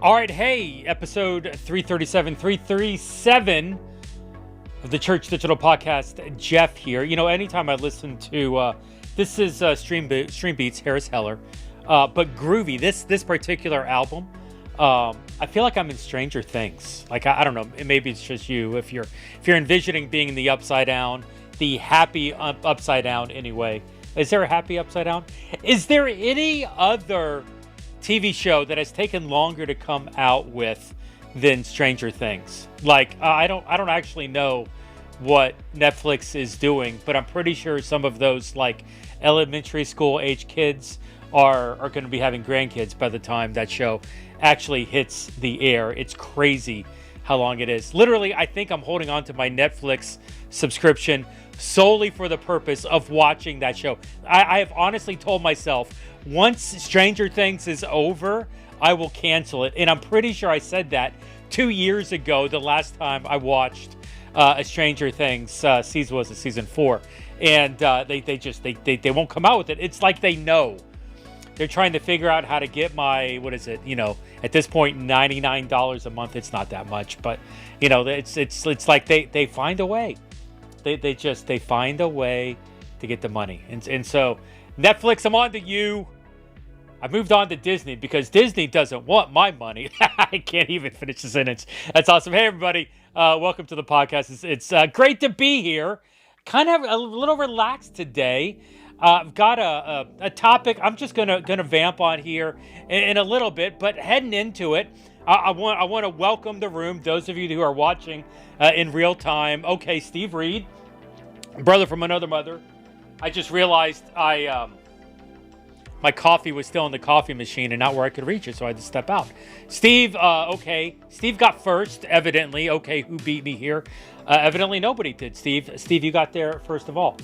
All right, hey, episode 337 of the Church Digital Podcast. Jeff here. You know, anytime I listen to, this is Stream Beats, Harris Heller, but Groovy, this particular album, I feel like I'm in Stranger Things. Like, I don't know, maybe it's just you. If you're envisioning being in the upside down, the happy upside down anyway. Is there a happy upside down? Is there any other TV show that has taken longer to come out with than Stranger Things? Like, I don't actually know what Netflix is doing, but I'm pretty sure some of those like elementary school age kids are going to be having grandkids by the time that show actually hits the air. It's crazy how long it is. Literally, I think I'm holding on to my Netflix subscription solely for the purpose of watching that show. I have honestly told myself, once Stranger Things is over, I will cancel it. And I'm pretty sure I said that 2 years ago, the last time I watched a Stranger Things season 4. And they won't come out with it. It's like they know. They're trying to figure out how to get my, what is it, at this point, $99 a month. It's not that much, but it's like they find a way. They find a way to get the money. And so Netflix, I'm on to you. I moved on to Disney because Disney doesn't want my money. I can't even finish the sentence. That's awesome. Hey, everybody. Welcome to the podcast. It's great to be here. Kind of a little relaxed today. I've got a topic I'm just gonna vamp on here in a little bit, but heading into it, I want to welcome the room. Those of you who are watching in real time. Okay, Steve Reed, brother from another mother. I just realized my coffee was still in the coffee machine and not where I could reach it, so I had to step out. Steve, okay. Steve got first, evidently. Okay, who beat me here? Evidently nobody did, Steve. Steve, you got there first of all.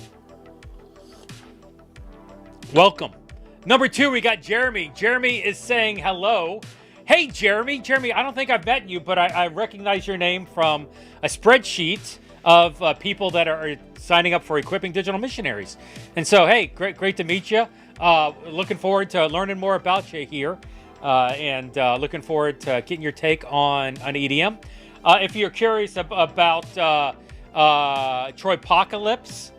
Welcome. Number 2, we got Jeremy. Jeremy is saying hello. Hey, Jeremy. Jeremy, I don't think I've met you, but I recognize your name from a spreadsheet of people that are signing up for Equipping Digital Missionaries. And so, hey, great to meet you. Looking forward to learning more about you here, and looking forward to getting your take on EDM. If you're curious about Troypocalypse,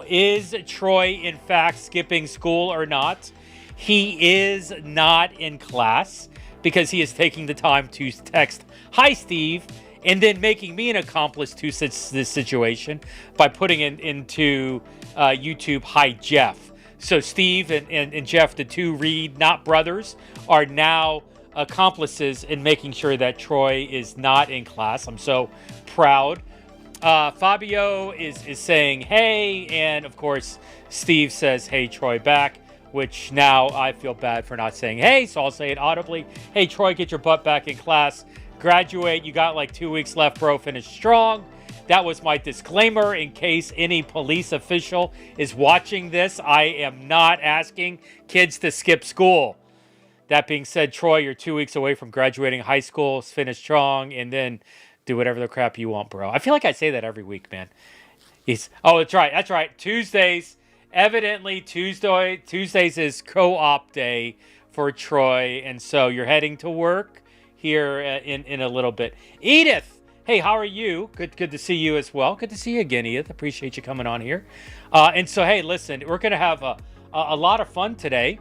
is Troy in fact skipping school or not? He is not in class because he is taking the time to text, "Hi, Steve," and then making me an accomplice to this situation by putting it into YouTube, "Hi, Jeff." So Steve and Jeff, the two Reed, not brothers, are now accomplices in making sure that Troy is not in class. I'm so proud. Fabio is saying, hey, and of course, Steve says, hey, Troy, back, which now I feel bad for not saying, hey, so I'll say it audibly. Hey, Troy, get your butt back in class. Graduate. You got like 2 weeks left, bro. Finish strong. That was my disclaimer in case any police official is watching this. I am not asking kids to skip school. That being said, Troy, you're 2 weeks away from graduating high school. Finish strong, and then do whatever the crap you want, bro. I feel like I say that every week, man. That's right. That's right. Tuesdays. Evidently, Tuesdays is co-op day for Troy, and so you're heading to work here in a little bit. Edith, hey, how are you? Good to see you as well. Good to see you again, Edith. Appreciate you coming on here. And so, hey, listen, we're gonna have a lot of fun today.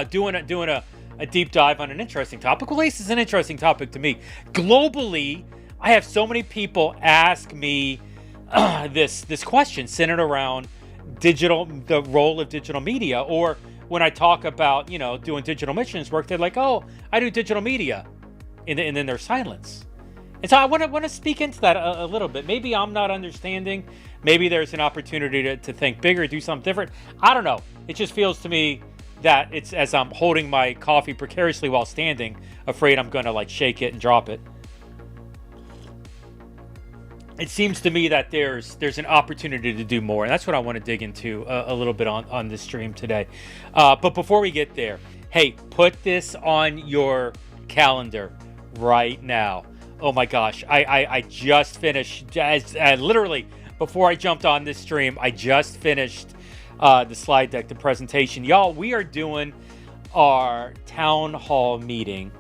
Doing a deep dive on an interesting topic. Well, at least it's an interesting topic to me. Globally, I have so many people ask me this question centered around the role of digital media, or when I talk about doing digital missions work, they're like, oh, I do digital media, and then there's silence. And so I want to speak into that a little bit. Maybe I'm not understanding. Maybe there's an opportunity to think bigger, do something different. I don't know. It just feels to me that it's as I'm holding my coffee precariously while standing, afraid I'm going to like shake it and drop it. It seems to me that there's an opportunity to do more, and that's what I want to dig into a little bit on this stream today. But before we get there, hey, put this on your calendar right now. Oh my gosh, I just finished, literally before I jumped on this stream, I just finished the slide deck, the presentation. Y'all, we are doing our town hall meeting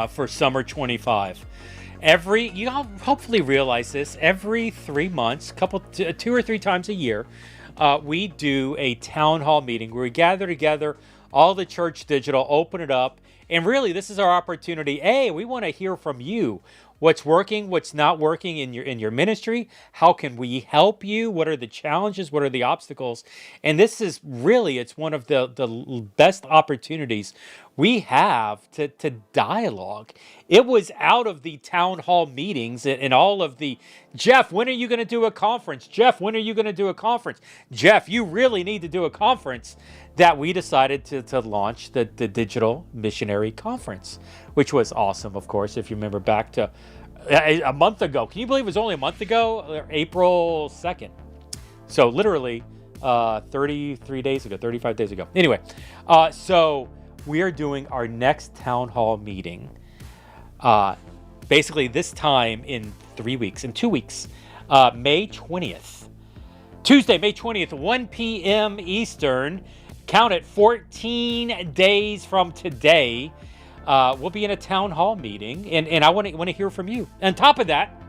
for summer 25. You all hopefully realize this, every 3 months, 2 or 3 times a year, we do a town hall meeting where we gather together all the church digital, open it up, and really this is our opportunity. Hey, we want to hear from you. What's working, what's not working in your ministry? How can we help you? What are the challenges? What are the obstacles? And this is really, it's one of the best opportunities we have to dialogue. It was out of the town hall meetings and all of the, Jeff, when are you going to do a conference? Jeff, when are you going to do a conference? Jeff, you really need to do a conference, that we decided to launch the Digital Missionary Conference, which was awesome, of course, if you remember back to a month ago. Can you believe it was only a month ago? April 2nd. So literally 33 days ago, 35 days ago. Anyway, so we are doing our next town hall meeting basically this time in 2 weeks, May 20th. Tuesday, May 20th, 1 p.m. Eastern. Count it, 14 days from today, we'll be in a town hall meeting, and I want to hear from you. On top of that,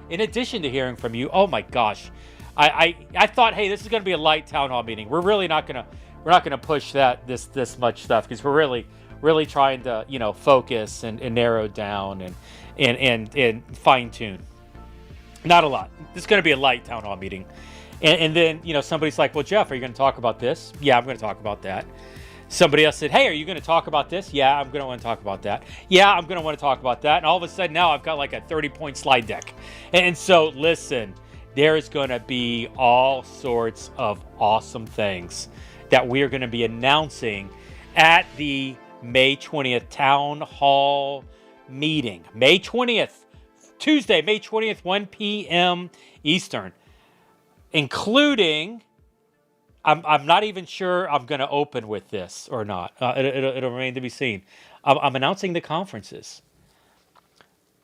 in addition to hearing from you, oh my gosh, I thought, hey, this is going to be a light town hall meeting. We're really not gonna push this much stuff, because we're really trying to focus and narrow down and fine tune. Not a lot. This is going to be a light town hall meeting. And then, somebody's like, well, Jeff, are you going to talk about this? Yeah, I'm going to talk about that. Somebody else said, hey, are you going to talk about this? Yeah, I'm going to want to talk about that. Yeah, I'm going to want to talk about that. And all of a sudden now I've got like a 30-point slide deck. And so listen, there's going to be all sorts of awesome things that we are going to be announcing at the May 20th Town Hall meeting. May 20th, Tuesday, May 20th, 1 p.m. Eastern. Including, I'm not even sure I'm going to open with this or not. It'll remain to be seen. I'm announcing the conferences.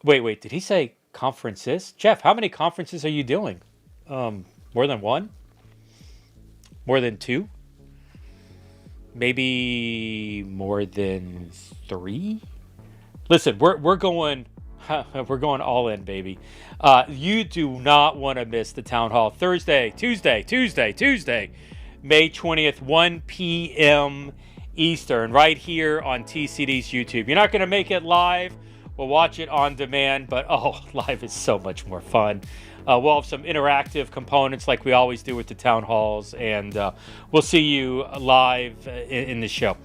Wait, did he say conferences? Jeff, how many conferences are you doing? More than one? More than two? Maybe more than 3? Listen, we're going all in, baby. You do not want to miss the town hall. Tuesday, May 20th, 1 p.m. Eastern, right here on TCD's YouTube. You're not going to make it live. We'll watch it on demand, but live is so much more fun. We'll have some interactive components like we always do with the town halls, and we'll see you live in the show.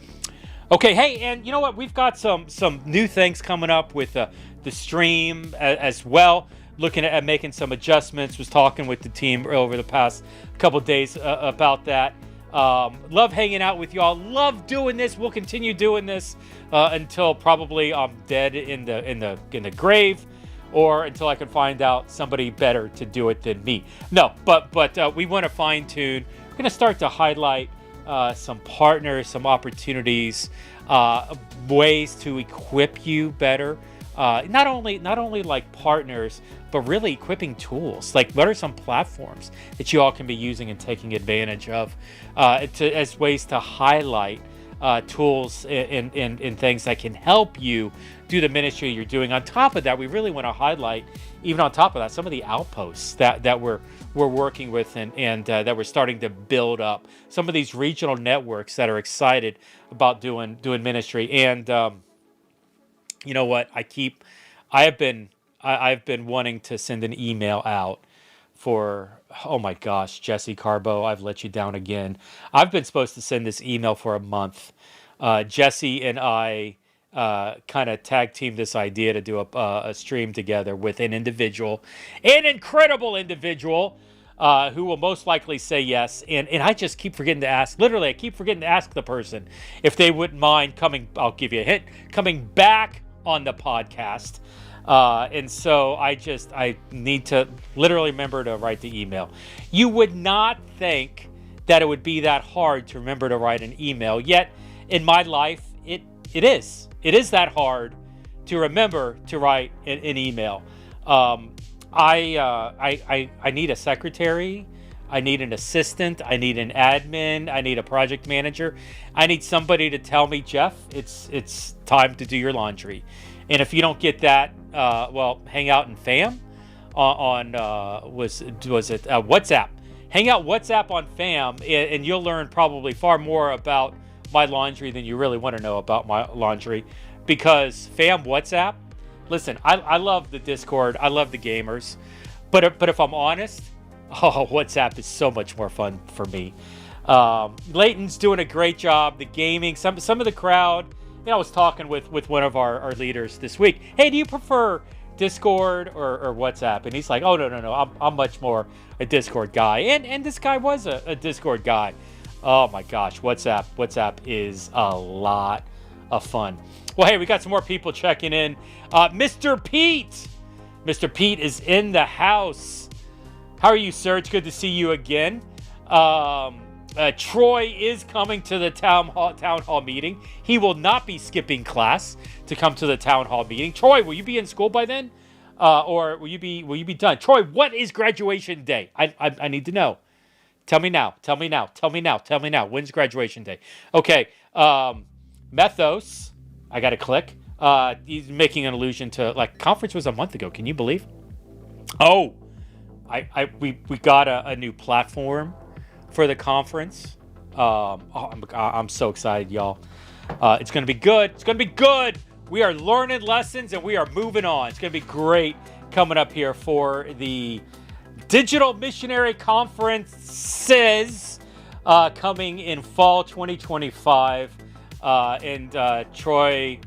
Okay, hey, and you know what? We've got some new things coming up with the stream as well. Looking at making some adjustments. Was talking with the team over the past couple days about that. Love hanging out with y'all. Love doing this. We'll continue doing this until probably I'm dead in the grave, or until I can find out somebody better to do it than me. No, but we want to fine tune. We're going to start to highlight some partners, some opportunities, ways to equip you better. Not only like partners, but really equipping tools. Like, what are some platforms that you all can be using and taking advantage of as ways to highlight tools and things that can help you do the ministry you're doing. On top of that, we really want to highlight, even on top of that, some of the outposts that we're working with and that we're starting to build up. Some of these regional networks that are excited about doing ministry. And you know what? I've been wanting to send an email out for, oh my gosh, Jesse Carbo, I've let you down again. I've been supposed to send this email for a month. Jesse and I kind of tag teamed this idea to do a stream together with an incredible individual, who will most likely say yes. And I just keep forgetting to ask. Literally, I keep forgetting to ask the person if they wouldn't mind coming. I'll give you a hint. Coming back on the podcast. And so I need to literally remember to write the email. You would not think that it would be that hard to remember to write an email. Yet in my life, it is. It is that hard to remember to write an email. I need a secretary. I need an assistant. I need an admin. I need a project manager. I need somebody to tell me, Jeff, it's time to do your laundry. And if you don't get that, well, hang out in FAM on was it WhatsApp. Hang out WhatsApp on FAM, and you'll learn probably far more about my laundry than you really want to know about my laundry. Because FAM WhatsApp, listen, I love the Discord. I love the gamers. But if I'm honest, WhatsApp is so much more fun for me. Leighton's doing a great job. The gaming, some of the crowd. I was talking with one of our leaders this week. Hey, do you prefer Discord or WhatsApp? And he's like, oh no, I'm much more a Discord guy. And this guy was a Discord guy. Oh my gosh, WhatsApp is a lot of fun. Well, hey, we got some more people checking in. Mr. Pete is in the house. How are you, sir? It's good to see you again. Troy is coming to the town hall meeting. He will not be skipping class to come to the town hall meeting. Troy, will you be in school by then? Or will you be done? Troy, what is graduation day? I need to know. Tell me now. When's graduation day? Okay. Mythos. I got to click. He's making an allusion to, like, conference was a month ago. Can you believe? Oh, we got a new platform for the conference. I'm so excited, y'all. It's going to be good. We are learning lessons and we are moving on. It's going to be great coming up here for the Digital Missionary Conferences coming in fall 2025. Troy,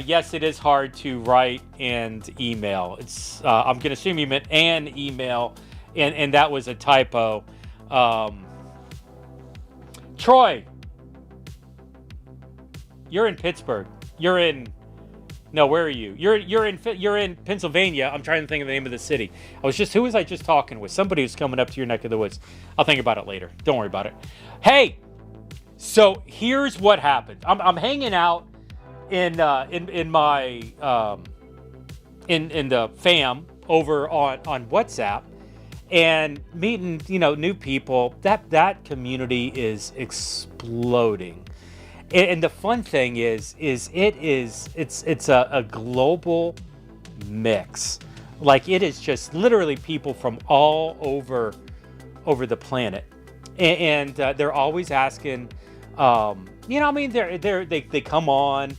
yes, it is hard to write and email. It's I'm going to assume you meant an email, and that was a typo. Troy, you're in Pittsburgh. Where are you? You're in Pennsylvania. I'm trying to think of the name of the city. Who was I just talking with? Somebody who's coming up to your neck of the woods. I'll think about it later. Don't worry about it. Hey, so here's what happened. I'm hanging out in my in the fam over on WhatsApp and meeting new people. That community is exploding. And the fun thing is it's a global mix. Like, it is just literally people from all over the planet, and they're always asking. They come on,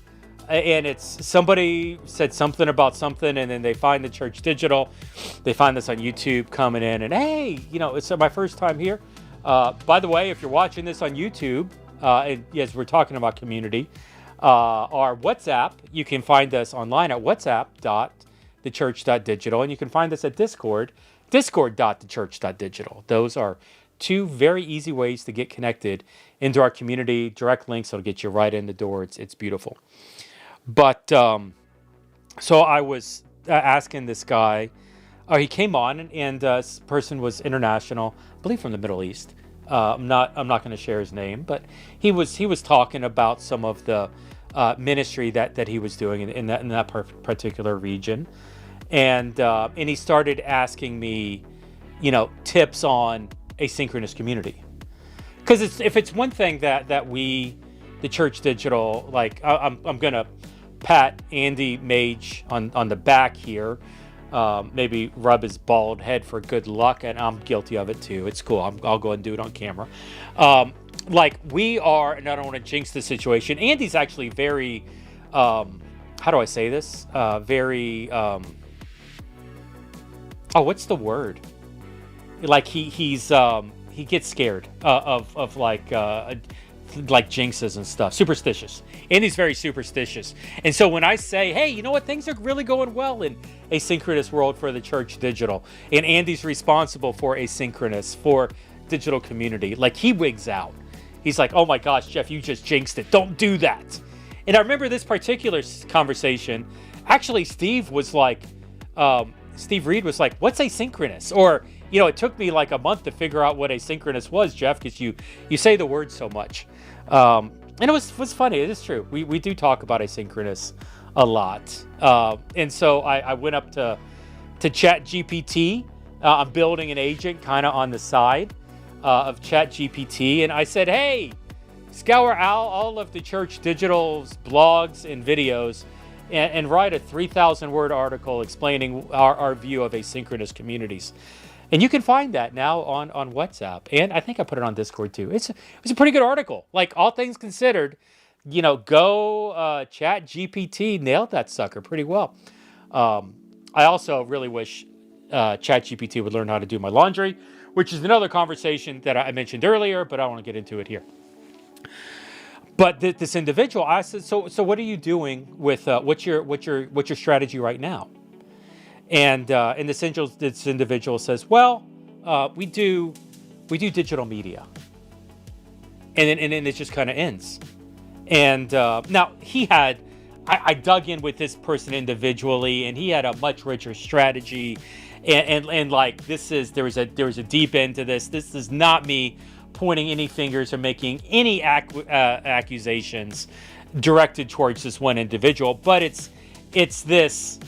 and it's somebody said something about something, and then they find the Church Digital. They find this on YouTube coming in, and hey, it's my first time here. By the way, if you're watching this on YouTube. And yes, we're talking about community. Our WhatsApp, you can find us online at whatsapp.thechurch.digital, and you can find us at Discord, discord.thechurch.digital. Those are two very easy ways to get connected into our community. Direct links that'll get you right in the door. It's beautiful. But so I was asking this guy. He came on, and this person was international, I believe from the Middle East. I'm not going to share his name, but he was talking about some of the ministry that he was doing in that particular region, and he started asking me, tips on asynchronous community, because if it's one thing that we, the Church Digital, like I'm gonna pat Andy Mage on the back here. Maybe rub his bald head for good luck, and I'm guilty of it too. It's cool. I'll go and do it on camera. We are, and I don't want to jinx the situation. Andy's actually very, how do I say this? Very, what's the word? Like he gets scared of like jinxes and stuff. Superstitious. Andy's very superstitious. And so when I say, hey, you know what? Things are really going well in asynchronous world for the Church Digital. And Andy's responsible for asynchronous, for digital community. Like, he wigs out. He's like, oh my gosh, Jeff, you just jinxed it. Don't do that. And I remember this particular conversation. Actually, Steve Reed was like, what's asynchronous? Or, it took me like a month to figure out what asynchronous was, Jeff, because you say the word so much. And it was funny. It is true. We do talk about asynchronous a lot. And so I went up to ChatGPT. I'm building an agent kind of on the side. of ChatGPT, and I said, hey, scour all of the Church Digital's blogs and videos and write a 3,000 word article explaining our view of asynchronous communities. And you can find that now on WhatsApp. And I think I put it on Discord too. It's a pretty good article. Like, all things considered, go ChatGPT nailed that sucker pretty well. I also really wish ChatGPT would learn how to do my laundry, which is another conversation that I mentioned earlier, but I don't want to get into it here. But this individual, I said, so what are you doing with what's your strategy right now? And this individual says, well, we do digital media, and then it just kind of ends. And now I dug in with this person individually, and he had a much richer strategy, and like there was a deep end to this. This is not me pointing any fingers or making any accusations directed towards this one individual, but it's this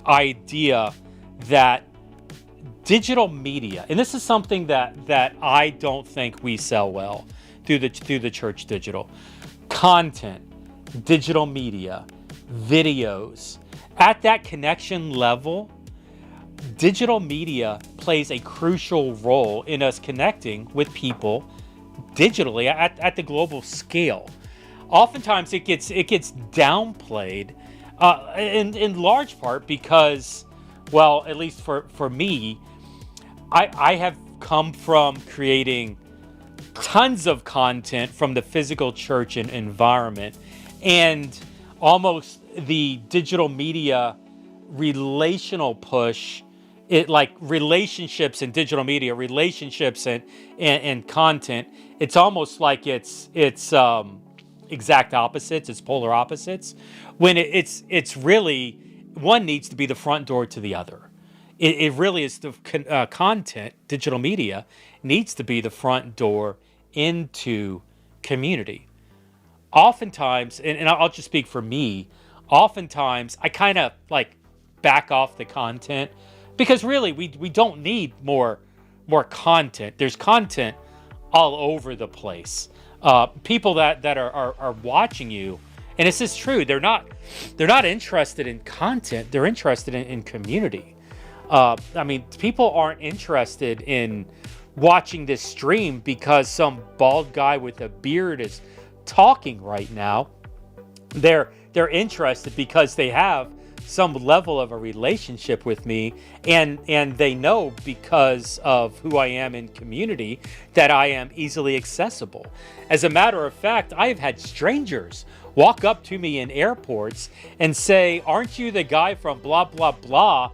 idea that digital media, and this is something that I don't think we sell well through the Church Digital, content, digital media, videos. At that connection level, digital media plays a crucial role in us connecting with people digitally at the global scale. Oftentimes it gets downplayed, in large part because, well, at least for me, I have come from creating tons of content from the physical church and environment, and almost the digital media relational push, it like relationships and digital media, relationships and content. It's almost like it's exact opposites. It's polar opposites. When it's really, one needs to be the front door to the other. It really is the content, digital media needs to be the front door into community. Oftentimes, and I'll just speak for me, oftentimes I kind of like back off the content because really we don't need more content. There's content all over the place. People that are watching you, and this is true, they're not interested in content, they're interested in community. I mean, people aren't interested in watching this stream because some bald guy with a beard is talking right now. They're interested because they have some level of a relationship with me, and they know because of who I am in community that I am easily accessible. As a matter of fact, I have had strangers walk up to me in airports and say, "Aren't you the guy from blah blah blah?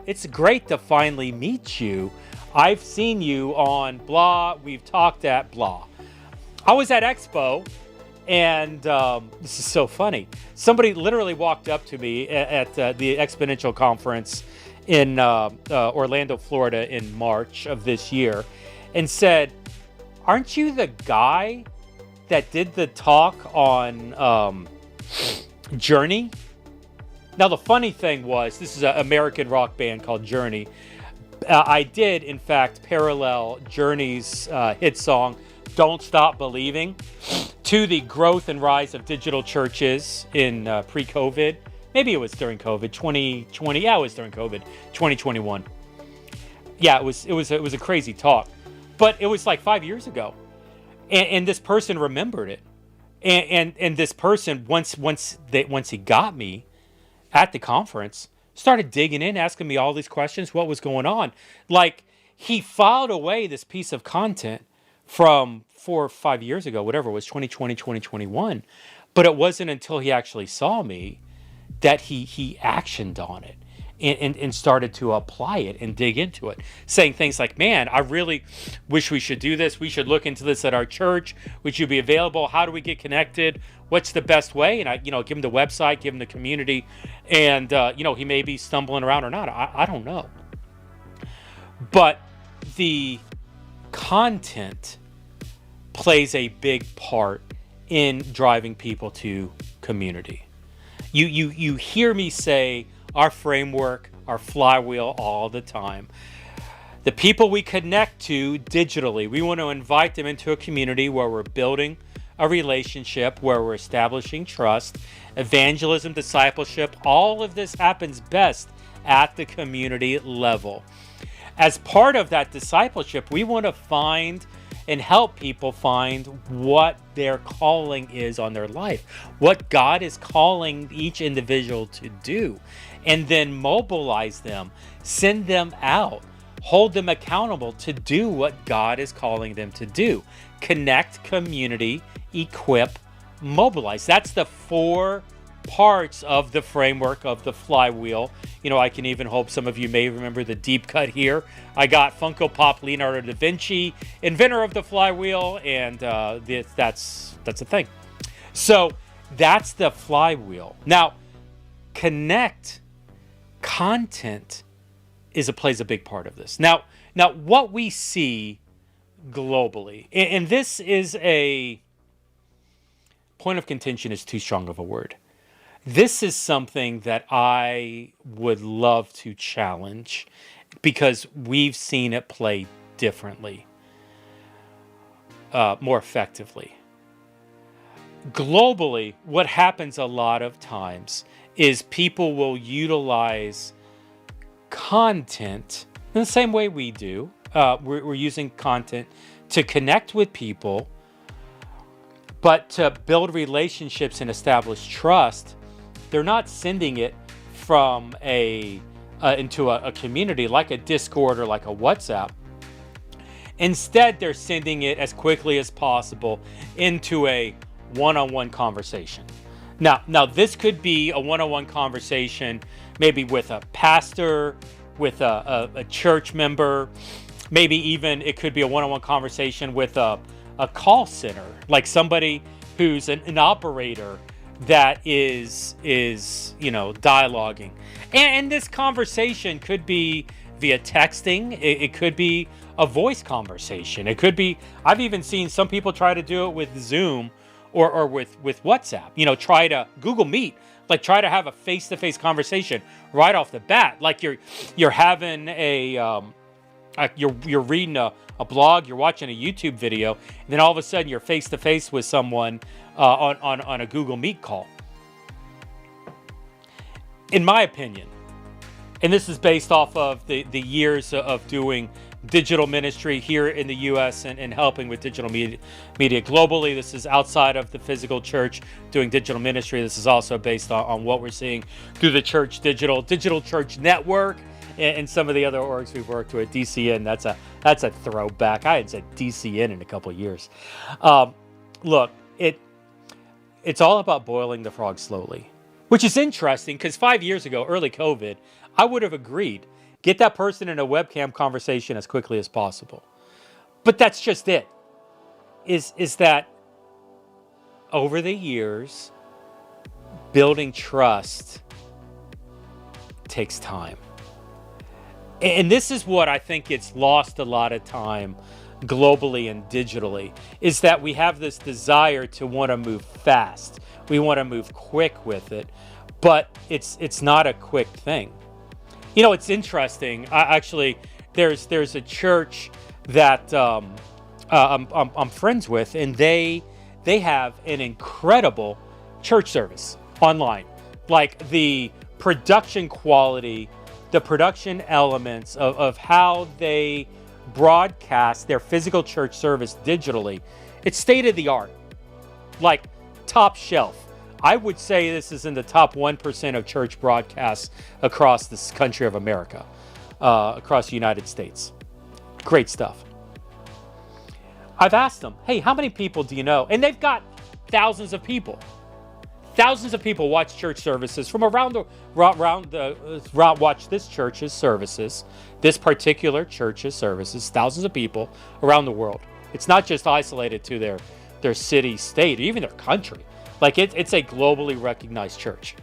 It's great to finally meet you. I've seen you on blah, we've talked at blah." I was at Expo, and this is so funny. Somebody literally walked up to me at the Exponential Conference in Orlando, Florida in March of this year and said, "Aren't you the guy that did the talk on Journey?" Now, the funny thing was, this is an American rock band called Journey. I did, in fact, parallel Journey's hit song, "Don't Stop Believing," to the growth and rise of digital churches in pre-COVID. Maybe it was during COVID, 2020. Yeah, it was during COVID, 2021. Yeah, it was a crazy talk, but it was like 5 years ago, and this person remembered it, and this person once he got me at the conference, started digging in, asking me all these questions, what was going on. Like, he filed away this piece of content from 4 or 5 years ago, whatever it was, 2020, 2021. But it wasn't until he actually saw me that he actioned on it and started to apply it and dig into it, saying things like, "Man, I really wish we should do this. We should look into this at our church. Would you be available? How do we get connected? What's the best way?" And I, give him the website, give him the community, and he may be stumbling around or not. I don't know. But the content plays a big part in driving people to community. You hear me say our framework, our flywheel all the time. The people we connect to digitally, we want to invite them into a community where we're building a relationship, where we're establishing trust, evangelism, discipleship. All of this happens best at the community level. As part of that discipleship, we want to find and help people find what their calling is on their life, what God is calling each individual to do, and then mobilize them, send them out, hold them accountable to do what God is calling them to do. Connect, community, equip, mobilize. That's the 4 parts of the framework of the flywheel. I can even hope some of you may remember the deep cut here. I got Funko Pop Leonardo da Vinci, inventor of the flywheel, and that's a thing. So that's the flywheel. Now, connect, content plays a big part of this. Now what we see globally, and this is a point of contention, is too strong of a word. This is something that I would love to challenge because we've seen it play differently, more effectively. Globally, what happens a lot of times is people will utilize content in the same way we do. We're using content to connect with people, but to build relationships and establish trust. They're not sending it from into a community like a Discord or like a WhatsApp. Instead, they're sending it as quickly as possible into a one-on-one conversation. Now this could be a one-on-one conversation, maybe with a pastor, with a church member. Maybe even it could be a one-on-one conversation with a call center, like somebody who's an operator that is dialoguing. And this conversation could be via texting. It could be a voice conversation. It could be, I've even seen some people try to do it with Zoom or with WhatsApp. Try to Google Meet, like try to have a face-to-face conversation right off the bat. Like you're having you're reading a blog, you're watching a YouTube video, and then all of a sudden you're face-to-face with someone on a Google Meet call. In my opinion, and this is based off of the years of doing digital ministry here in the U.S. and helping with digital media globally. This is outside of the physical church doing digital ministry. This is also based on what we're seeing through the Digital Church Network, and some of the other orgs we've worked with. DCN, that's a throwback. I hadn't said DCN in a couple of years. Look, it's all about boiling the frog slowly, which is interesting because 5 years ago, early COVID, I would have agreed. Get that person in a webcam conversation as quickly as possible. But that's just it. Is that over the years, building trust takes time. And this is what I think gets lost a lot of time globally and digitally, is that we have this desire to want to move fast. We want to move quick with it, but it's not a quick thing. It's interesting. There's a church that I'm friends with, and they have an incredible church service online. Like the production quality, the production elements of how they broadcast their physical church service digitally, it's state of the art, like top shelf. I would say this is in the top 1% of church broadcasts across this country of America, across the United States. Great stuff. I've asked them, hey, how many people do you know? And they've got thousands of people. Thousands of people watch church services from watch this church's services, this particular church's services, thousands of people around the world. It's not just isolated to their city, state, or even their country. Like it's a globally recognized church.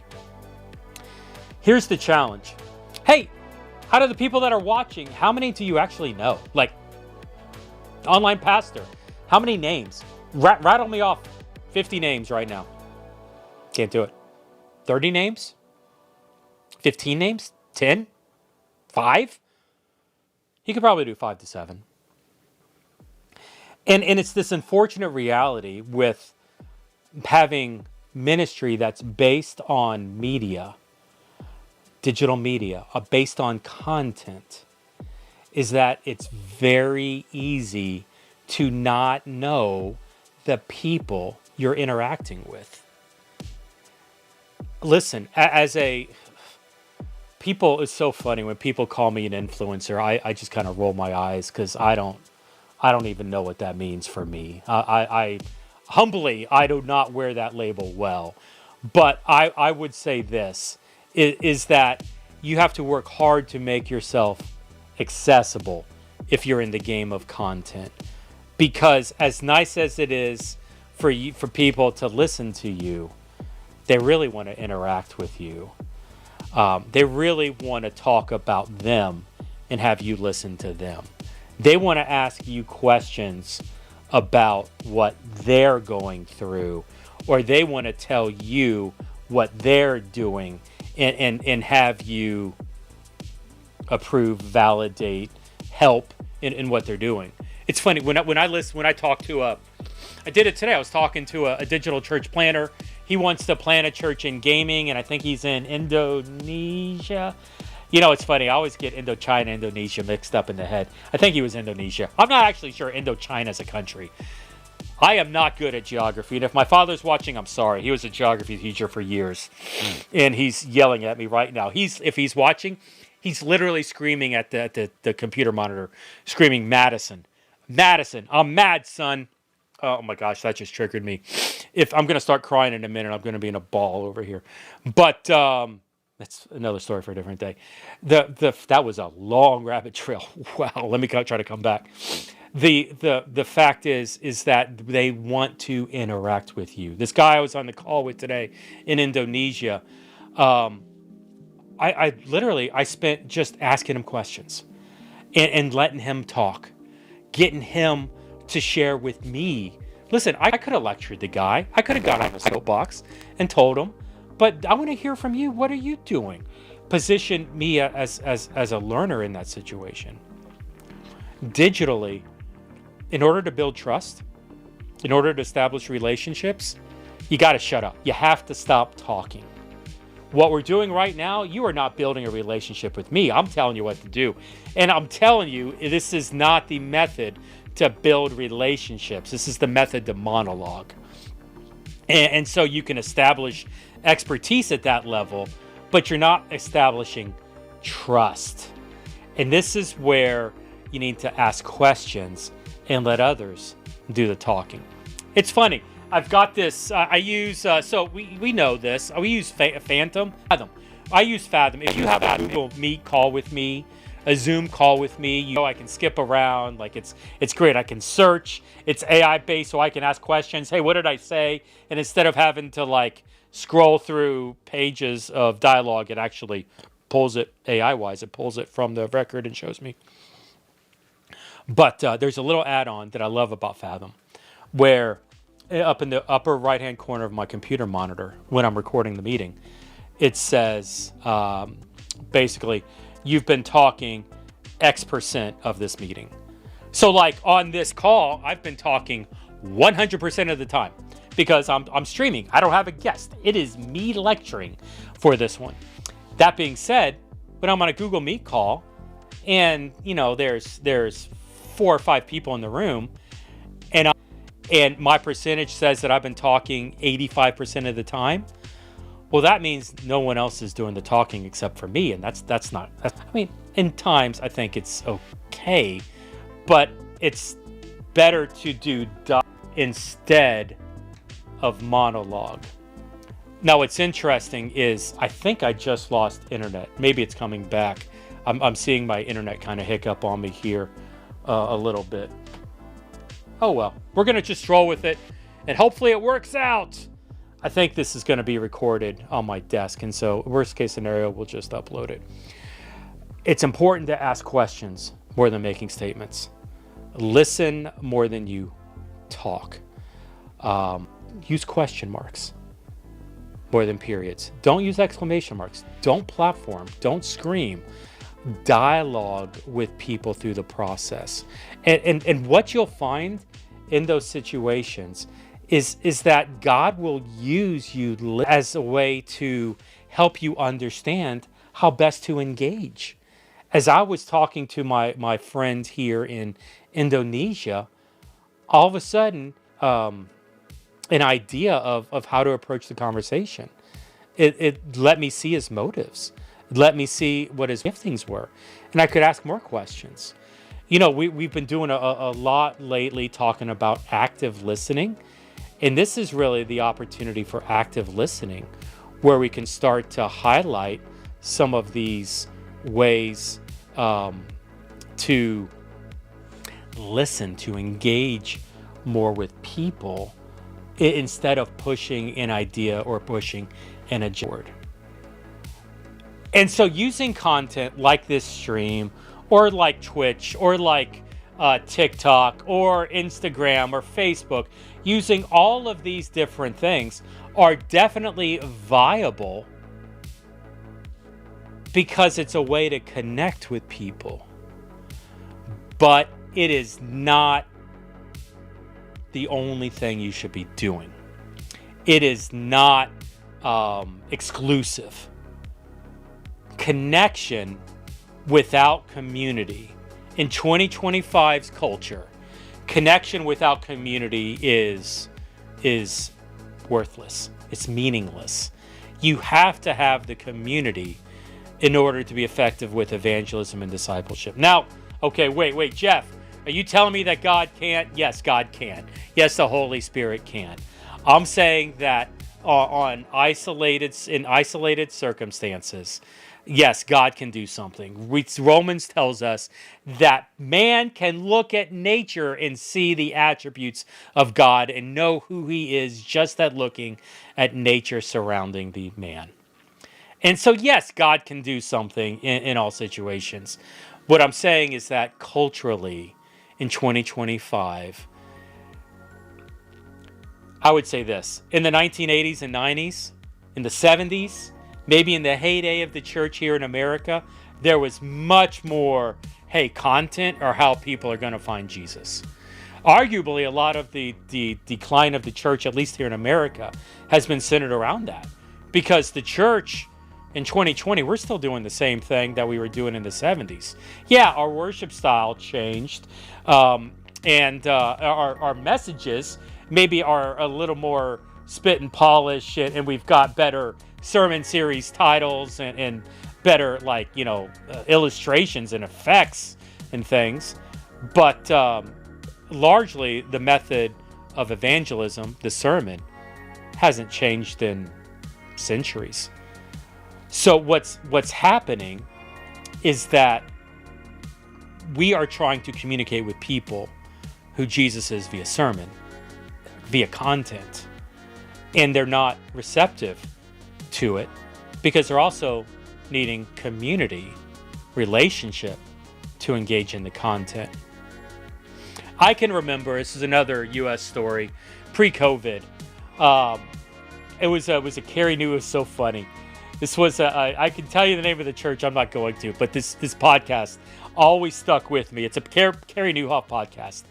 Here's the challenge. Hey, out of the people that are watching, how many do you actually know? Like, online pastor, how many names? Rattle me off 50 names right now. Can't do it. 30 names? 15 names? 10? 5? You could probably do 5 to 7. And it's this unfortunate reality with having ministry that's based on media, digital media, based on content, is that it's very easy to not know the people you're interacting with. Listen, people, it's so funny when people call me an influencer. I just kind of roll my eyes because I don't even know what that means for me. I humbly, I do not wear that label well. But I would say this, is that you have to work hard to make yourself accessible if you're in the game of content. Because as nice as it is for people to listen to you, they really want to interact with you. They really want to talk about them and have you listen to them. They want to ask you questions about what they're going through, or they want to tell you what they're doing and have you approve, validate, help in what they're doing. It's funny when I talk to I did it today. I was talking to a digital church planner. He wants to plant a church in gaming, and I think he's in Indonesia. You know, it's funny. I always get Indochina and Indonesia mixed up in the head. I think he was Indonesia. I'm not actually sure Indochina is a country. I am not good at geography, and if my father's watching, I'm sorry. He was a geography teacher for years, and he's yelling at me right now. If he's watching, he's literally screaming at the computer monitor, screaming, Madison, I'm mad, son. Oh my gosh, that just triggered me. If I'm going to start crying in a minute, I'm going to be in a ball over here. But that's another story for a different day. That was a long rabbit trail. Wow, let me try to come back. The fact is that they want to interact with you. This guy I was on the call with today in Indonesia, I literally spent just asking him questions and letting him talk, getting him to share with me. Listen, I could have lectured the guy. I could have got on a soapbox and told him, but I want to hear from you. What are you doing? Position me as a learner in that situation. Digitally, in order to build trust, in order to establish relationships, you got to shut up. You have to stop talking. What we're doing right now, you are not building a relationship with me. I'm telling you what to do. And I'm telling you, this is not the method to build relationships. This is the method to monologue. And so you can establish expertise at that level, but you're not establishing trust. And this is where you need to ask questions and let others do the talking. It's funny. I've got this, I use, so we know this. We use Fathom. I use Fathom. If you have a Google Meet call with me, a Zoom call with me, I can skip around. Like it's great. I can search. It's AI based, so I can ask questions. Hey, what did I say? And instead of having to scroll through pages of dialogue, it actually pulls it AI-wise. It pulls it from the record and shows me. But there's a little add-on that I love about Fathom, where up in the upper right-hand corner of my computer monitor, when I'm recording the meeting, it says basically, you've been talking X% of this meeting. So on this call, I've been talking 100% of the time because I'm streaming. I don't have a guest. It is me lecturing for this one. That being said, when I'm on a Google Meet call and, there's 4 or 5 people in the room and my percentage says that I've been talking 85% of the time, well, that means no one else is doing the talking except for me, and that's not. In times I think it's okay, but it's better to do instead of monologue. Now, what's interesting is I think I just lost internet. Maybe it's coming back. I'm seeing my internet kind of hiccup on me here a little bit. Oh well, we're gonna just roll with it, and hopefully it works out. I think this is going to be recorded on my desk, and so worst case scenario, we'll just upload it. It's important to ask questions more than making statements. Listen more than you talk. Use question marks more than periods. Don't use exclamation marks. Don't platform. Don't scream. dialogue with people through the process. And what you'll find in those situations is that God will use you as a way to help you understand how best to engage. As I was talking to my friend here in Indonesia, all of a sudden, an idea of how to approach the conversation. It let me see his motives. It let me see what his giftings were. And I could ask more questions. We've been doing a lot lately talking about active listening. And this is really the opportunity for active listening, where we can start to highlight some of these ways to listen, to engage more with people instead of pushing an idea or pushing an agenda. And so using content like this stream or like Twitch or like TikTok or Instagram or Facebook, using all of these different things are definitely viable because it's a way to connect with people. But it is not the only thing you should be doing. It is not exclusive. Connection without community. In 2025's culture, connection without community is worthless. It's meaningless. You have to have the community in order to be effective with evangelism and discipleship. Now, okay, wait, Jeff, are you telling me that God can't? Yes, God can. Yes, the Holy Spirit can. I'm saying that in isolated circumstances, yes, God can do something. Romans tells us that man can look at nature and see the attributes of God and know who he is just at looking at nature surrounding the man. And so, yes, God can do something in all situations. What I'm saying is that culturally, in 2025, I would say this. In the 1980s and 90s, in the 70s, maybe in the heyday of the church here in America, there was much more, content or how people are going to find Jesus. Arguably, a lot of the decline of the church, at least here in America, has been centered around that. Because the church in 2020, we're still doing the same thing that we were doing in the 70s. Yeah, our worship style changed, and our messages maybe are a little more spit and polish, and we've got better sermon series titles and better illustrations and effects and things. But largely, the method of evangelism, the sermon, hasn't changed in centuries. So what's happening is that we are trying to communicate with people who Jesus is via sermon, via content, and they're not receptive to it because they're also needing community, relationship to engage in the content. I can remember, this is another U.S. story, pre-COVID. It was a Carrie knew it was so funny. This was I can tell you the name of the church. I'm not going to, but this podcast always stuck with me. It's a Carrie Newhoff podcast,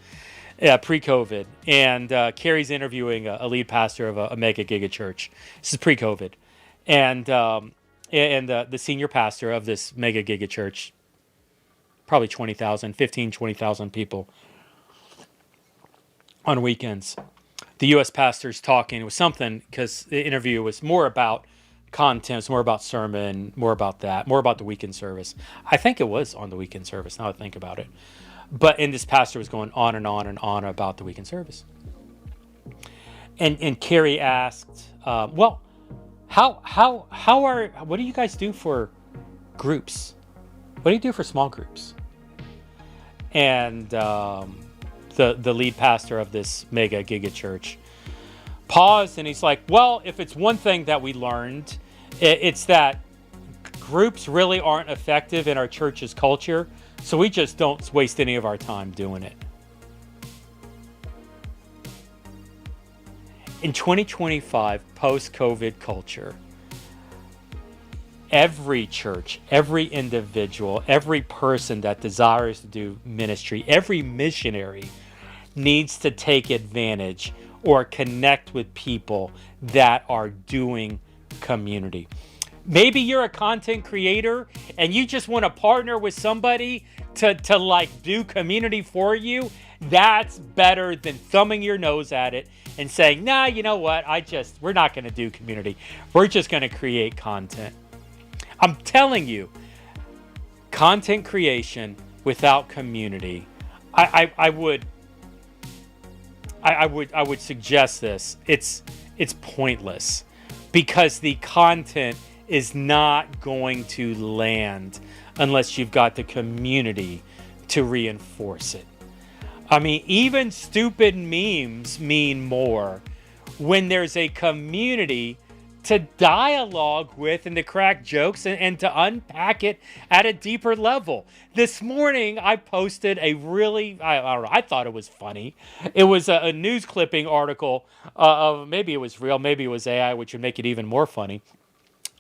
pre-COVID, and Carrie's interviewing a lead pastor of a mega giga church. This is pre-COVID, and the senior pastor of this mega giga church, probably 20,000 people on weekends. The U.S. pastor's talking. It was something because the interview was more about content, more about sermon, more about that, more about the weekend service. I think it was on the weekend service, now I think about it. And this pastor was going on and on and on about the weekend service. And Carrie asked, what do you guys do for groups? What do you do for small groups? And the lead pastor of this mega giga church paused, and he's like, well, if it's one thing that we learned, it's that groups really aren't effective in our church's culture, so we just don't waste any of our time doing it. In 2025, post-COVID culture, Every church, every individual, every person that desires to do ministry, every missionary needs to take advantage or connect with people that are doing community. Maybe you're a content creator and you just want to partner with somebody to like do community for you. That's better than thumbing your nose at it and saying, nah, you know what? We're not going to do community. We're just going to create content. I'm telling you, content creation without community, I would suggest this. It's pointless because the content is not going to land unless you've got the community to reinforce it. I mean, even stupid memes mean more when there's a community to dialogue with and to crack jokes and to unpack it at a deeper level. This morning, I posted a really, I don't know, I thought it was funny. It was a news clipping article of, maybe it was real, maybe it was AI, which would make it even more funny.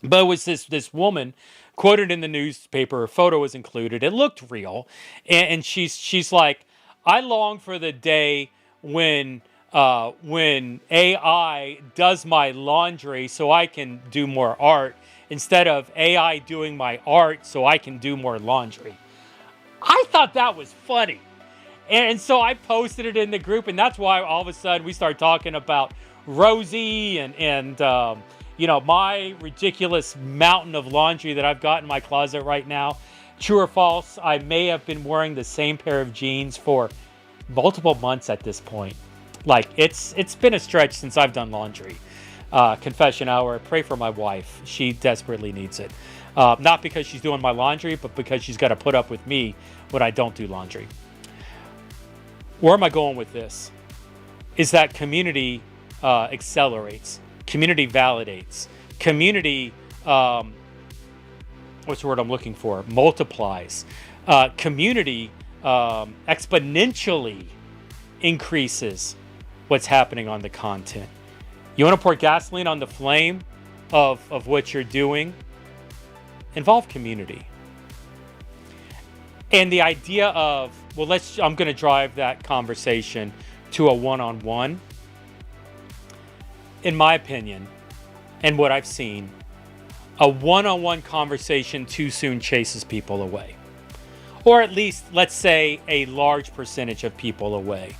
But it was this woman quoted in the newspaper. Her photo was included. It looked real. And she's like, I long for the day when AI does my laundry so I can do more art instead of AI doing my art so I can do more laundry. I thought that was funny. And so I posted it in the group, and that's why all of a sudden we start talking about Rosie and my ridiculous mountain of laundry that I've got in my closet right now. True or false, I may have been wearing the same pair of jeans for multiple months at this point. Like, it's been a stretch since I've done laundry. Confession hour. Pray for my wife. She desperately needs it. Not because she's doing my laundry, but because she's got to put up with me when I don't do laundry. Where am I going with this? Is that community accelerates. Community validates. Community, what's the word I'm looking for? Multiplies. Community exponentially increases what's happening on the content. You want to pour gasoline on the flame of what you're doing? Involve community. And the idea of, I'm going to drive that conversation to a one-on-one. In my opinion, and what I've seen, a one-on-one conversation too soon chases people away. Or at least, let's say, a large percentage of people away.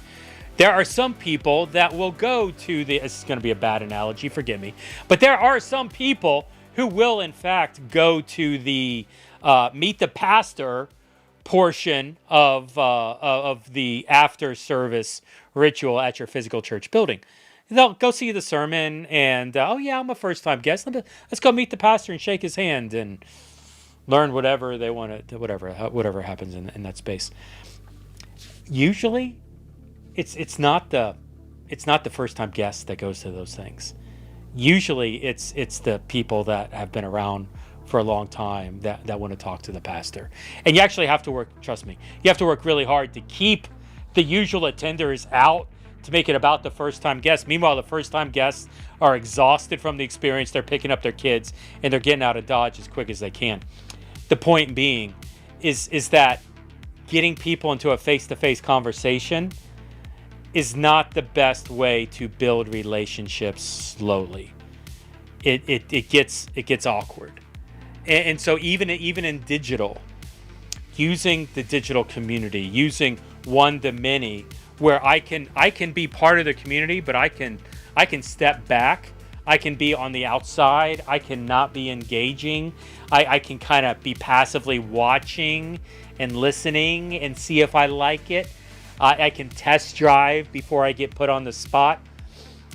There are some people that will go to this is going to be a bad analogy, forgive me, but there are some people who will, in fact, go to the meet the pastor portion of the after-service ritual at your physical church building. They'll go see the sermon and, I'm a first-time guest. Let's go meet the pastor and shake his hand and learn whatever they want to, whatever happens in that space. Usually, it's not the first-time guest that goes to those things. Usually, it's the people that have been around for a long time that want to talk to the pastor. And you actually have to work, trust me, you have to work really hard to keep the usual attenders out to make it about the first-time guests. Meanwhile, the first-time guests are exhausted from the experience. They're picking up their kids, and they're getting out of Dodge as quick as they can. The point being is that getting people into a face-to-face conversation is not the best way to build relationships slowly. It gets awkward. And so even in digital, using the digital community, using one to many, where I can be part of the community, but I can step back. I can be on the outside. I cannot be engaging. I can kind of be passively watching and listening and see if I like it. I can test drive before I get put on the spot.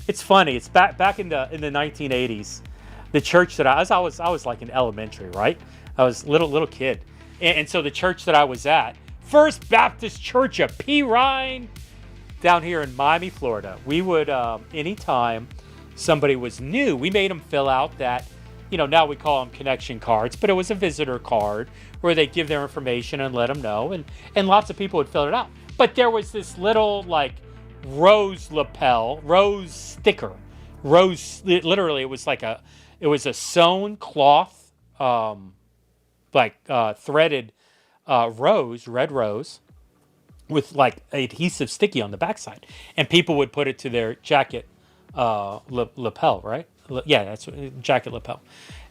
It's funny. It's back in the 1980s. The church that I was like in elementary, right? I was little kid, and so the church that I was at, First Baptist Church of P. Ryan, down here in Miami, Florida. We would anytime somebody was new, we made them fill out that, now we call them connection cards, but it was a visitor card where they give their information and let them know, and lots of people would fill it out. But there was this little rose sticker. Literally, it was a sewn cloth threaded red rose, with like adhesive sticky on the backside, and people would put it to their jacket lapel, right? Yeah, that's jacket lapel.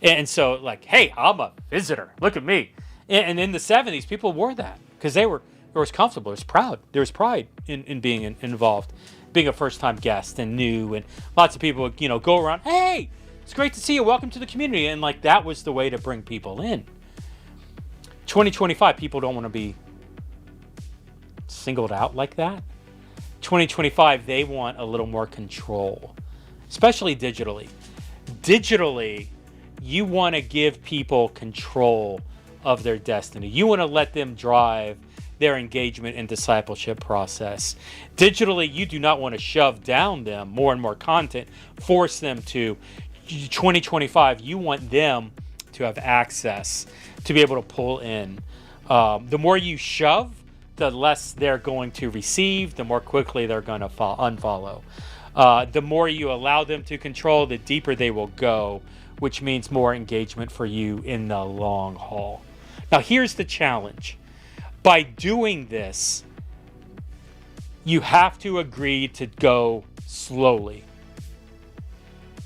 And so like, hey, I'm a visitor. Look at me. And in the 70s, people wore that because it was comfortable. It was proud. There was pride in being involved, being a first-time guest and new. And lots of people would, go around, hey, it's great to see you. Welcome to the community. And like, that was the way to bring people in. 2025, people don't want to be singled out like that. 2025, they want a little more control, especially digitally. Digitally, you want to give people control of their destiny. You want to let them drive their engagement and discipleship process. Digitally, you do not want to shove down them more and more content, force them to. 2025, you want them to have access, to be able to pull in. The more you shove, the less they're going to receive, the more quickly they're going to unfollow. The more you allow them to control, the deeper they will go, which means more engagement for you in the long haul. Now, here's the challenge. By doing this, you have to agree to go slowly.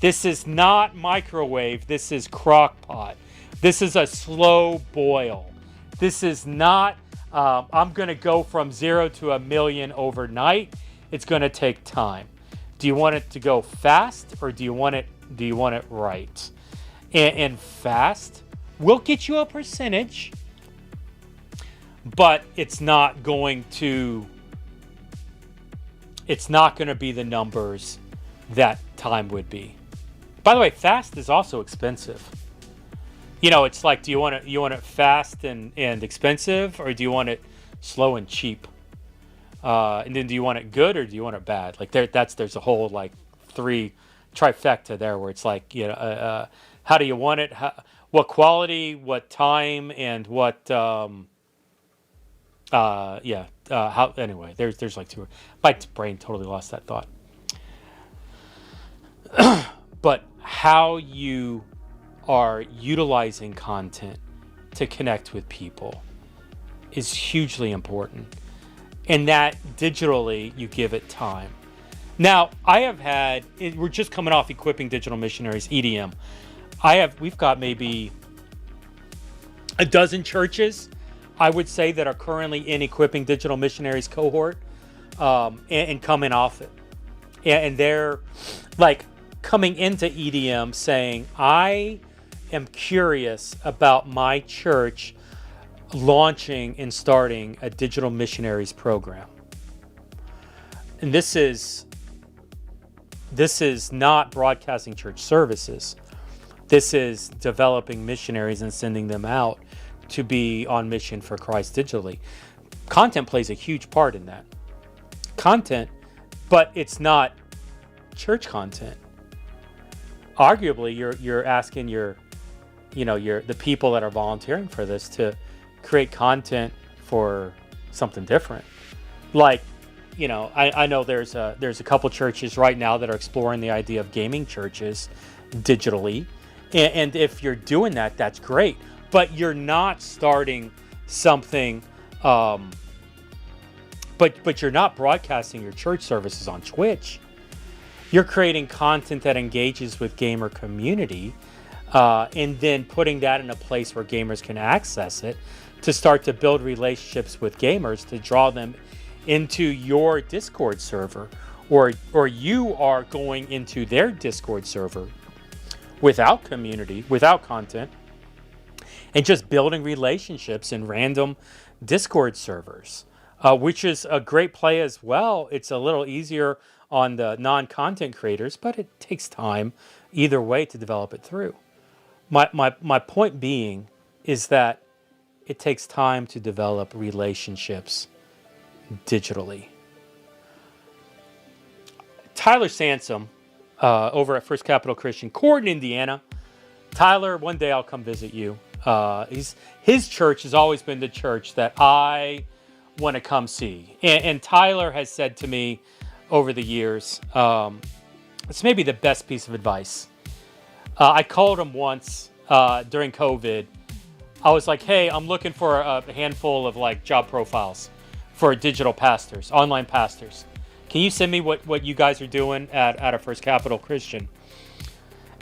This is not microwave. This is crock pot. This is a slow boil. This is not, I'm going to go from 0 to 1 million overnight. It's going to take time. Do you want it to go fast, or do you want it right? And fast will get you a percentage, but it's not going to be the numbers that time would be. By the way, fast is also expensive. It's like, do you want it fast and expensive, or do you want it slow and cheap? And then do you want it good, or do you want it bad? Like there's a whole like 3 trifecta there, where it's like, how do you want it? What quality, what time, and what how, anyway, there's like 2. My brain totally lost that thought. But how you are utilizing content to connect with people is hugely important. And that digitally, you give it time. Now, we're just coming off Equipping Digital Missionaries, EDM. We've got maybe a dozen churches, I would say, that are currently in Equipping Digital Missionaries cohort, and coming off it. And they're like coming into EDM saying, I am curious about my church launching and starting a digital missionaries program. And this is not broadcasting church services. This is developing missionaries and sending them out to be on mission for Christ digitally. Content plays a huge part in that. Content, but it's not church content. Arguably, you're asking the people that are volunteering for this to create content for something different. Like, I know there's a couple churches right now that are exploring the idea of gaming churches digitally. And if you're doing that, that's great. But you're not starting something, but you're not broadcasting your church services on Twitch. You're creating content that engages with gamer community, and then putting that in a place where gamers can access it, to start to build relationships with gamers, to draw them into your Discord server, or you are going into their Discord server without community, without content, and just building relationships in random Discord servers, which is a great play as well. It's a little easier on the non-content creators, but it takes time either way to develop it through. My point being is that it takes time to develop relationships digitally. Tyler Sansom, over at First Capital Christian, Corydon, Indiana. Tyler, one day I'll come visit you. His church has always been the church that I want to come see. And Tyler has said to me over the years, it's maybe the best piece of advice. I called him once during COVID. I was like, hey, I'm looking for a handful of like job profiles for digital pastors, online pastors. Can you send me what you guys are doing at a First Capital Christian?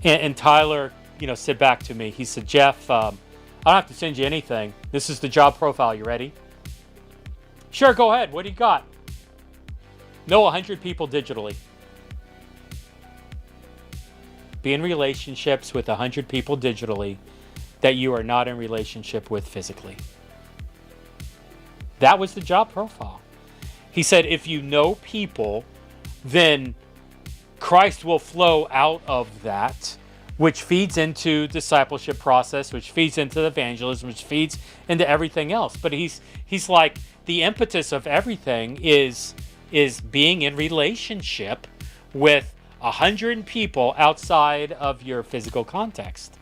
And Tyler, said back to me. He said, Jeff, I don't have to send you anything. This is the job profile. You ready? Sure, go ahead. What do you got? Know 100 people digitally. Be in relationships with 100 people digitally that you are not in relationship with physically. That was the job profile. He said, if you know people, then Christ will flow out of that, which feeds into discipleship process, which feeds into evangelism, which feeds into everything else. But he's like, the impetus of everything is being in relationship with 100 people outside of your physical context.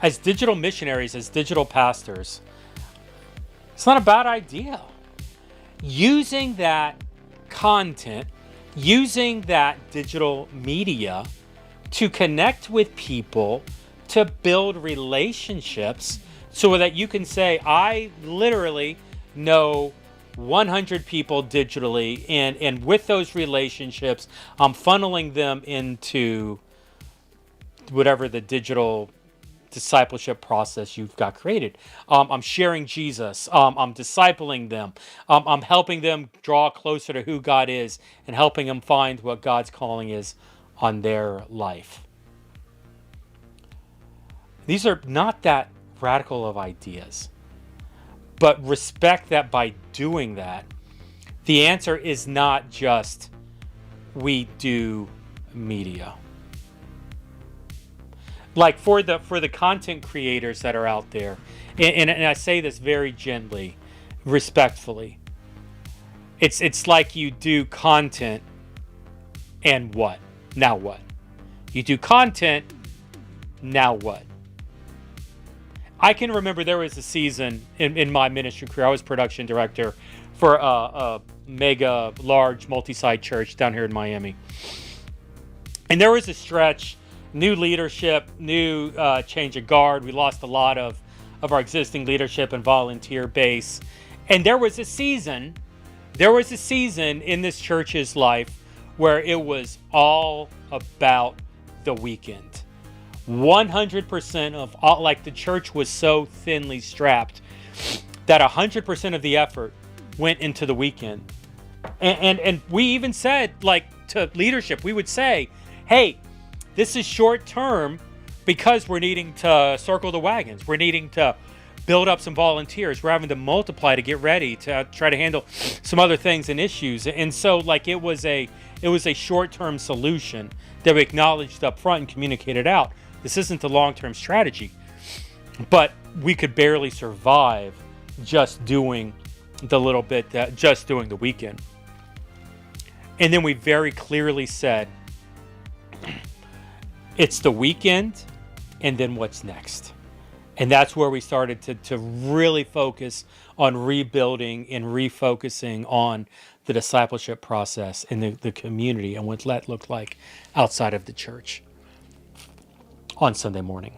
As digital missionaries, as digital pastors, it's not a bad idea. Using that content, using that digital media to connect with people, to build relationships so that you can say, I literally know 100 people digitally, and with those relationships, I'm funneling them into whatever the digital discipleship process you've got created. I'm sharing Jesus. I'm discipling them. I'm helping them draw closer to who God is and helping them find what God's calling is on their life. These are not that radical of ideas, but respect that by doing that, the answer is not just we do media. Like for the content creators that are out there, and I say this very gently, respectfully, it's like you do content and what? Now what? You do content, now what? I can remember there was a season in my ministry career, I was production director for a mega large multi-site church down here in Miami. And there was a stretch, new leadership, new change of guard. We lost a lot of our existing leadership and volunteer base. And there was a season in this church's life where it was all about the weekend. 100% of all, like the church was so thinly strapped that 100% of the effort went into the weekend. And we even said, like, to leadership, we would say, hey, this is short term because we're needing to circle the wagons. We're needing to build up some volunteers. We're having to multiply to get ready to try to handle some other things and issues. And so, like, it was a short-term solution that we acknowledged up front and communicated out. This isn't the long-term strategy, but we could barely survive just doing the little bit, just doing the weekend. And then we very clearly said, it's the weekend, and then what's next? And that's where we started to really focus on rebuilding and refocusing on the discipleship process in the community and what that looked like outside of the church on Sunday morning.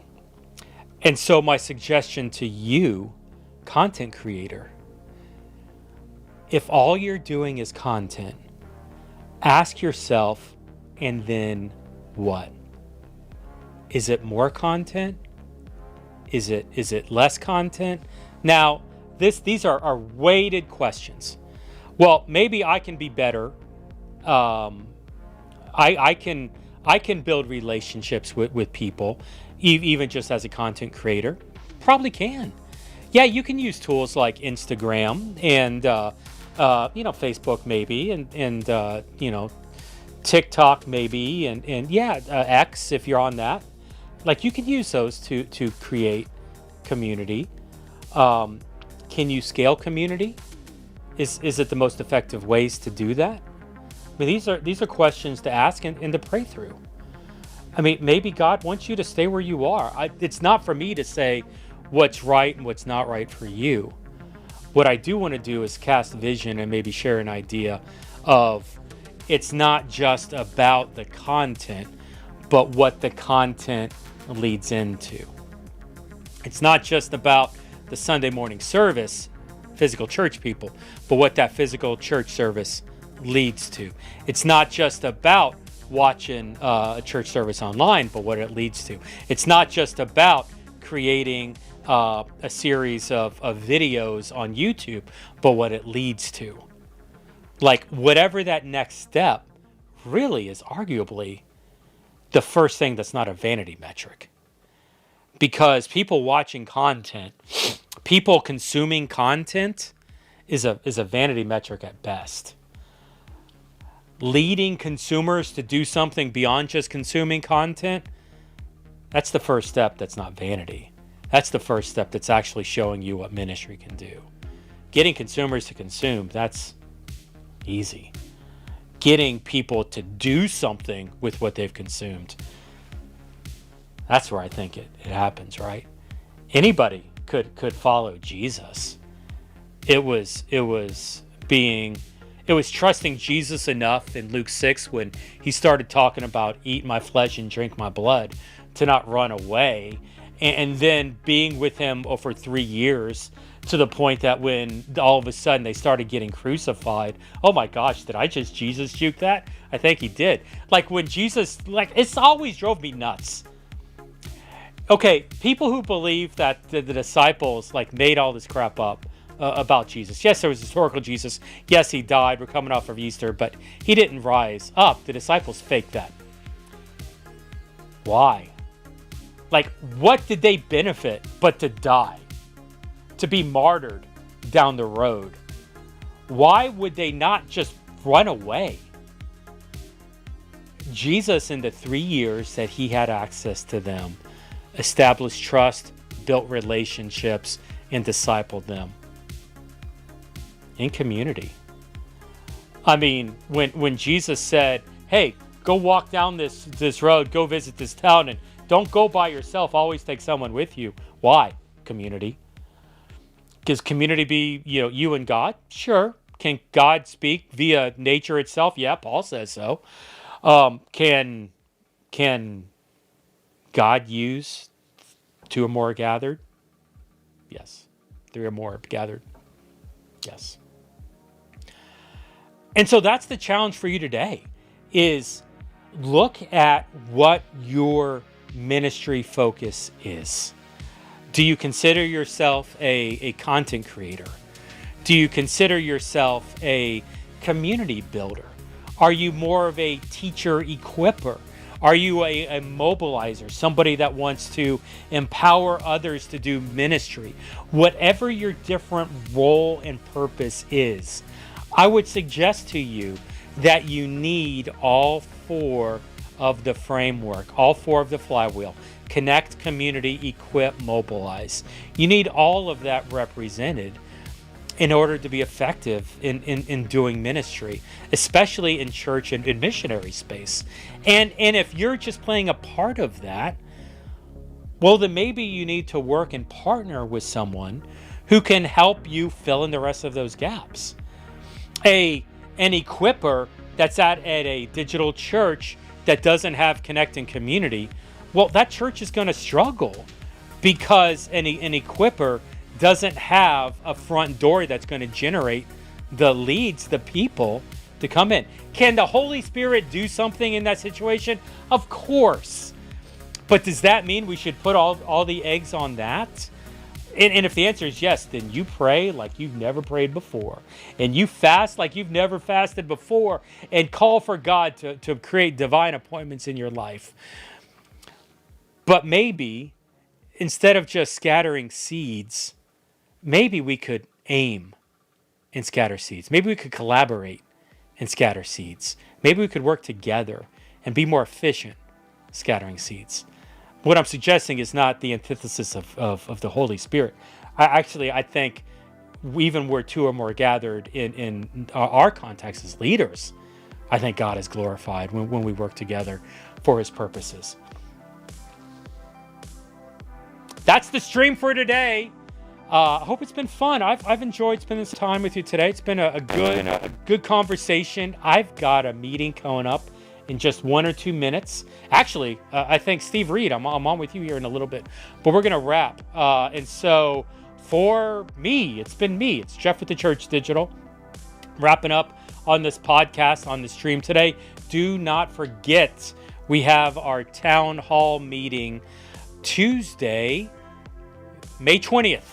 And so my suggestion to you, content creator, if all you're doing is content, ask yourself, and then what? Is it more content? Is it less content? Now, these are weighted questions. Well, maybe I can be better. I can build relationships with people, even just as a content creator. Probably can. Yeah, you can use tools like Instagram and Facebook maybe, and TikTok maybe, and X if you're on that. Like, you can use those to create community. Can you scale community? Is it the most effective ways to do that? I mean, these are questions to ask and to pray through. I mean, maybe God wants you to stay where you are. It's not for me to say what's right and what's not right for you. What I do want to do is cast vision and maybe share an idea of it's not just about the content, but what the content leads into. It's not just about the Sunday morning service, physical church people, but what that physical church service leads to. It's not just about watching a church service online, but what it leads to. It's not just about creating a series of videos on YouTube, but what it leads to. Like, whatever that next step really is arguably the first thing that's not a vanity metric. Because people watching content, people consuming content is a vanity metric at best. Leading consumers to do something beyond just consuming content, that's the first step that's not vanity. That's the first step that's actually showing you what ministry can do. Getting consumers to consume, that's easy. Getting people to do something with what they've consumed, that's where I think it happens, right? Anybody could follow Jesus. It was trusting Jesus enough in Luke 6 when he started talking about eat my flesh and drink my blood to not run away, and then being with him for 3 years to the point that when all of a sudden they started getting crucified, oh my gosh, did I just Jesus juke that? I think he did. Like when Jesus, it's always drove me nuts. Okay, people who believe that the disciples made all this crap up about Jesus. Yes, there was historical Jesus. Yes, he died. We're coming off of Easter, but he didn't rise up. The disciples faked that. Why? What did they benefit but to die? To be martyred down the road? Why would they not just run away? Jesus, in the 3 years that he had access to them, established trust, built relationships, and discipled them in community. I mean, when Jesus said, hey, go walk down this road, go visit this town, and don't go by yourself, always take someone with you. Why? Community. Does community be, you and God? Sure. Can God speak via nature itself? Yeah, Paul says so. Can God use 2 or more gathered? Yes. 3 or more gathered? Yes. And so that's the challenge for you today, is look at what your ministry focus is. Do you consider yourself a content creator? Do you consider yourself a community builder? Are you more of a teacher equipper? Are you a mobilizer, somebody that wants to empower others to do ministry? Whatever your different role and purpose is, I would suggest to you that you need all 4 of the framework, all 4 of the flywheel: connect, community, equip, mobilize. You need all of that represented in order to be effective in doing ministry, especially in church and in missionary space. And if you're just playing a part of that, well, then maybe you need to work and partner with someone who can help you fill in the rest of those gaps. An equipper that's at a digital church that doesn't have connect and community, well, that church is going to struggle because an equipper doesn't have a front door that's going to generate the leads, the people to come in. Can the Holy Spirit do something in that situation? Of course. But does that mean we should put all the eggs on that? And if the answer is yes, then you pray like you've never prayed before. And you fast like you've never fasted before. And call for God to create divine appointments in your life. But maybe, instead of just scattering seeds, maybe we could aim and scatter seeds. Maybe we could collaborate and scatter seeds. Maybe we could work together and be more efficient scattering seeds. What I'm suggesting is not the antithesis of the Holy Spirit. I think even where 2 or more gathered in our context as leaders, I think God is glorified when we work together for his purposes. That's the stream for today. I hope it's been fun. I've enjoyed spending this time with you today. It's been a good conversation. I've got a meeting coming up in just 1 or 2 minutes. Actually, I think Steve Reed, I'm on with you here in a little bit, but we're going to wrap. And so for me, it's Jeff with theChurch.digital, wrapping up on this podcast, on the stream today. Do not forget, we have our town hall meeting Tuesday, May 20th,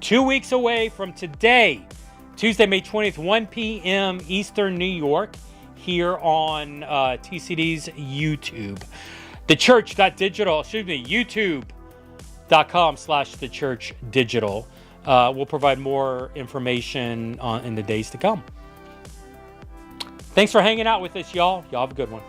2 weeks away from today. Tuesday, May 20th, 1 p.m. Eastern New York, here on TCD's YouTube. TheChurch.digital, YouTube.com/TheChurch.digital. We'll provide more information in the days to come. Thanks for hanging out with us, y'all. Y'all have a good one.